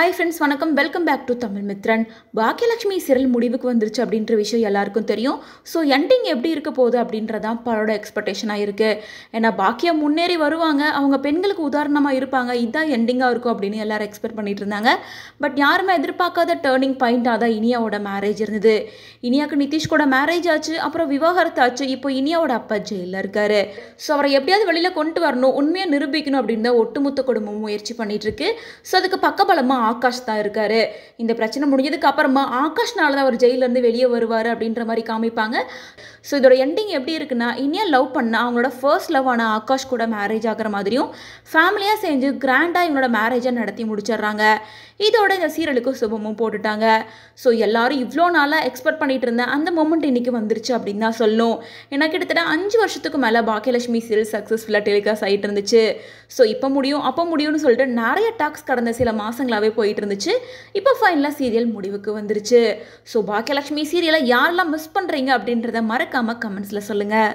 Hi friends, வணக்கம். Welcome back to Tamil Mithran. Baakiyalakshmi serial முடிவுக்கு வந்துருச்சு அப்படின்ற விஷயம் எல்லாருக்கும் தெரியும். ஸோ எண்டிங் எப்படி இருக்க போகுது அப்படின்றதான் பலரோட எக்ஸ்பெக்டேஷனாக இருக்குது. ஏன்னா பாக்கியம் முன்னேறி வருவாங்க, அவங்க பெண்களுக்கு உதாரணமாக இருப்பாங்க, இதுதான் எண்டிங்காக இருக்கும் அப்படின்னு எல்லாரும் எக்ஸ்பெக்ட் பண்ணிட்டு இருந்தாங்க. பட் யாருமே எதிர்பார்க்காத டேர்னிங் பாயிண்ட்டாக தான் இனியாவோட மேரேஜ் இருந்தது. இனியாவுக்கு நிதிஷ் கூட மேரேஜ் ஆச்சு, அப்புறம் விவாகரத்து ஆச்சு. இப்போ இனியாவோட அப்பா ஜெயிலில் இருக்காரு. ஸோ அவரை எப்படியாவது வெளியில் கொண்டு வரணும், உண்மையாக நிரூபிக்கணும் அப்படின்னு தான் ஒட்டுமொத்த குடும்பமும் முயற்சி பண்ணிட்டு இருக்கு. ஸோ அதுக்கு பக்கபலமாக ஆகாஷ் தான் இருக்காரு. இந்த பிரச்சனை முடிஞ்சதுக்கு அப்புறமா ஆகாஷ்னால தான் அவர் ஜெயிலிருந்து வெளியே வருவார் அப்படின்ற மாதிரி காமிப்பாங்க. ஸோ இதோட எண்டிங் எப்படி இருக்குன்னா, இனியா லவ் பண்ண அவங்களோட ஃபர்ஸ்ட் லவ் ஆன ஆகாஷ் கூட மேரேஜ் ஆகிற மாதிரியும் ஃபேமிலியாக சேர்ந்து கிராண்டாக இவங்களோட மேரேஜை நடத்தி முடிச்சிடுறாங்க. இதோட இந்த சீரியலுக்கு சுபமும் போட்டுட்டாங்க. ஸோ எல்லாரும் இவ்வளோ நாளாக எக்ஸ்பெக்ட் பண்ணிட்டு இருந்தேன் அந்த மொமெண்ட் இன்னைக்கு வந்துருச்சு அப்படின்னு தான் சொல்லணும். ஏன்னா கிட்டத்தட்ட 5 வருஷத்துக்கு மேலே பாக்கியலட்சுமி சீரியல் சக்ஸஸ்ஃபுல்லாக டெலிகாஸ்ட் ஆகிட்டு இருந்துச்சு. ஸோ இப்போ முடியும் அப்போ முடியும்னு சொல்லிட்டு நிறைய டாக்ஸ் கடந்த சில மாதங்களாகவே போயிட்டு இருந்துச்சு. இப்போ ஃபைனலாக சீரியல் முடிவுக்கு வந்துருச்சு. ஸோ பாக்கியலட்சுமி சீரியலை யாரெல்லாம் மிஸ் பண்ணுறீங்க அப்படின்றத மறக்காமல் கமெண்ட்ஸில் சொல்லுங்கள்.